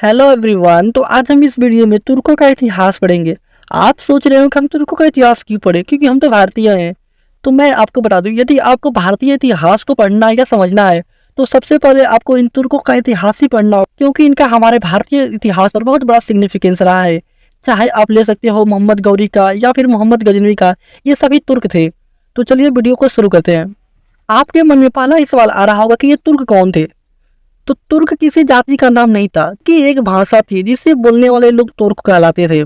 Hello everyone. तो आज हम इस वीडियो में तुर्कों का इतिहास पढ़ेंगे। आप सोच रहे हो कि हम तुर्कों का इतिहास क्यों पढ़ें, क्योंकि हम तो भारतीय हैं। तो मैं आपको बता दूं, यदि आपको भारतीय इतिहास को पढ़ना या समझना है तो सबसे पहले आपको इन तुर्कों का इतिहास ही पढ़ना हो, क्योंकि इनका हमारे भारतीय इतिहास पर बहुत बड़ा सिग्निफिकेंस रहा है। चाहे आप ले सकते हो मोहम्मद गौरी का या फिर मोहम्मद गजनवी का, ये सभी तुर्क थे। तो चलिए वीडियो को शुरू करते हैं। आपके मन में पहला ही सवाल आ रहा होगा कि ये तुर्क कौन थे। तो तुर्क किसी जाति का नाम नहीं था, कि एक भाषा थी जिससे बोलने वाले लोग तुर्क कहलाते थे।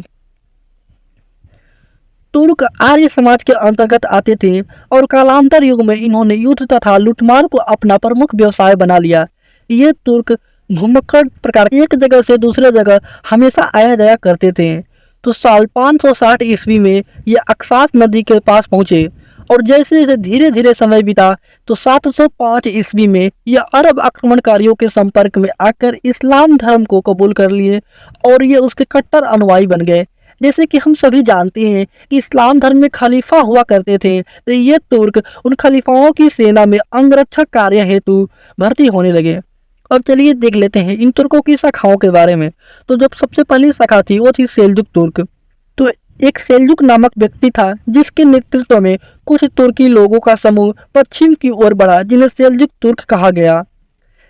तुर्क आर्य समाज के अंतर्गत आते थे और कालांतर युग में इन्होंने युद्ध तथा लूटमार को अपना प्रमुख व्यवसाय बना लिया। ये तुर्क घुमक्कड़ प्रकार एक जगह से दूसरे जगह हमेशा आया जाया करते थे। तो साल 560 ईस्वी में ये अक्सास नदी के पास पहुंचे और जैसे जैसे धीरे धीरे समय बीता तो 705 ईस्वी में यह अरब आक्रमणकारियों के संपर्क में आकर इस्लाम धर्म को कबूल कर लिए और ये उसके कट्टर अनुयायी बन गए। जैसे कि हम सभी जानते हैं कि इस्लाम धर्म में खलीफा हुआ करते थे, तो ये तुर्क उन खलीफाओं की सेना में अंगरक्षक कार्य हेतु भर्ती होने लगे। अब चलिए देख लेते हैं इन तुर्कों की शाखाओं के बारे में। तो जब सबसे पहली शाखा थी वो थी सेल्जुक तुर्क। तो एक सेल्जुक नामक व्यक्ति था जिसके नेतृत्व में कुछ तुर्की लोगों का समूह पश्चिम की ओर बढ़ा, जिन्हें सेल्जुक तुर्क कहा गया।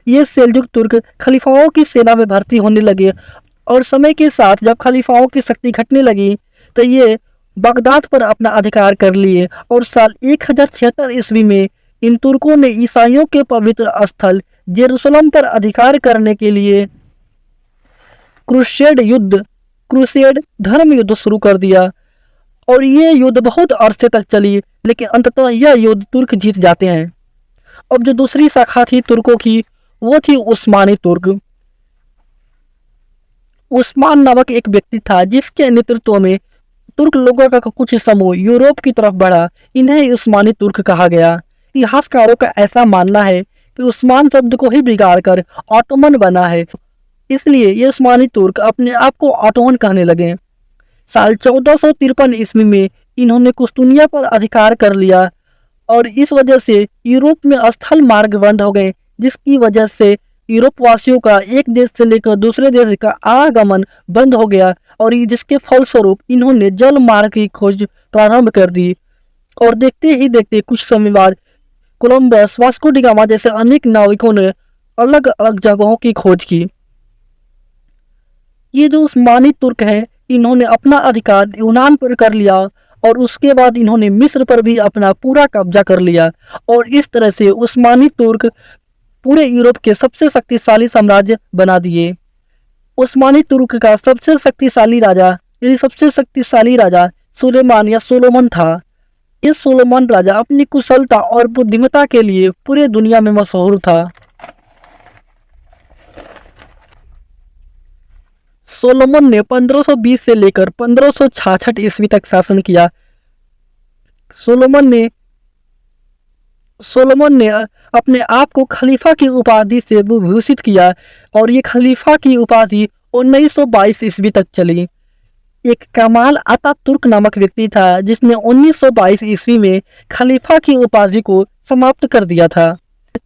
ये सेल्जुक तुर्क खलीफाओं की सेना में भर्ती होने लगे और समय के साथ जब खलीफाओं की शक्ति घटने लगी तो ये बगदाद पर अपना अधिकार कर लिए और साल 1076 ईस्वी में इन तुर्कों ने ईसाइयों के पवित्र स्थल जेरूसलम पर अधिकार करने के लिए क्रूसेड धर्म युद्ध शुरू कर दिया। और ये युद्ध बहुत अरसे तक चली, लेकिन अंततः यह युद्ध तुर्क जीत जाते हैं। अब जो दूसरी शाखा थी तुर्कों की वो थी उस्मानी तुर्क। उस्मान नामक एक व्यक्ति था जिसके नेतृत्व में तुर्क लोगों का कुछ समूह यूरोप की तरफ बढ़ा। इन्हें उस्मानी तुर्क कहा गया। इतिहासकारों का ऐसा मानना है कि उस्मान शब्द को ही बिगाड़ कर ऑटोमन बना है, इसलिए ये उस्मानी तुर्क अपने आप को ऑटोमन कहने लगे। साल 1453 ईस्वी में इन्होंने कुस्तुनिया पर अधिकार कर लिया और इस वजह से यूरोप में स्थल मार्ग बंद हो गए, जिसकी वजह से यूरोप वासियों का एक देश से लेकर दूसरे देश का आवागमन बंद हो गया और जिसके फलस्वरूप इन्होंने जल मार्ग की खोज प्रारंभ कर दी। और देखते ही देखते कुछ समय बाद कोलंबस, वास्को डी गामा जैसे अनेक नाविकों ने अलग अलग जगहों की खोज की। ये जो उस्मानी तुर्क हैं इन्होंने अपना अधिकार यूनान पर कर लिया और उसके बाद इन्होंने मिस्र पर भी अपना पूरा कब्जा कर लिया और इस तरह से उस्मानी तुर्क पूरे यूरोप के सबसे शक्तिशाली साम्राज्य बना दिए। उस्मानी तुर्क का सबसे शक्तिशाली राजा यानी सबसे शक्तिशाली राजा सुलेमान या सोलोमन था। ये सोलोमन राजा अपनी कुशलता और बुद्धिमत्ता के लिए पूरे दुनिया में मशहूर था। सोलोमन ने 1520 से लेकर 1566 ईस्वी तक शासन किया। सोलोमन ने अपने आप को खलीफा की उपाधि से विभूषित किया और ये खलीफा की उपाधि 1922 ईस्वी तक चली। एक कमाल अतातुर्क नामक व्यक्ति था जिसने 1922 ईस्वी में खलीफा की उपाधि को समाप्त कर दिया था।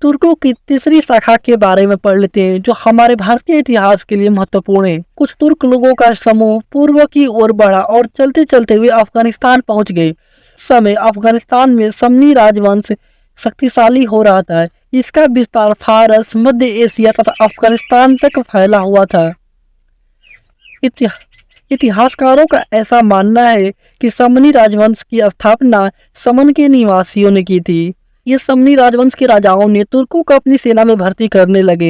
तुर्कों की तीसरी शाखा के बारे में पढ़ लेते हैं जो हमारे भारतीय इतिहास के लिए महत्वपूर्ण है। कुछ तुर्क लोगों का समूह पूर्व की ओर बढ़ा और चलते चलते हुए अफगानिस्तान पहुंच गए। समय अफगानिस्तान में समनी राजवंश शक्तिशाली हो रहा था। इसका विस्तार फारस, मध्य एशिया तथा अफगानिस्तान तक फैला हुआ था। इतिहासकारों का ऐसा मानना है कि समनी राजवंश की स्थापना समन के निवासियों ने की थी। ये समनी राजवंश के राजाओं ने तुर्कों को अपनी सेना में भर्ती करने लगे।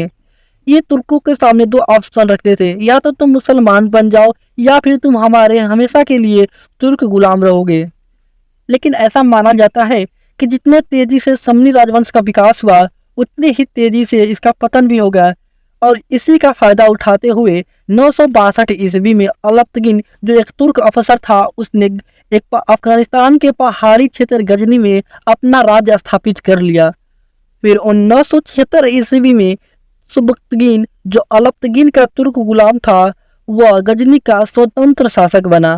ये तुर्कों के सामने दो ऑप्शन रखते थे, या तो तुम मुसलमान बन जाओ या फिर तुम हमारे हमेशा के लिए तुर्क गुलाम रहोगे। लेकिन ऐसा माना जाता है कि जितने तेजी से समनी राजवंश का विकास हुआ उतनी ही तेजी से इसका पतन भी हो गया। और इसी का फायदा उठाते हुए 962 ईस्वी में अलप्तगिन जो एक तुर्क अफसर था उसने एक अफगानिस्तान के पहाड़ी क्षेत्र गजनी में अपना राज्य स्थापित कर लिया। फिर 1976 ईस्वी में सुबक्तगिन जो अलप्तगिन का तुर्क गुलाम था वह गजनी का स्वतंत्र शासक बना।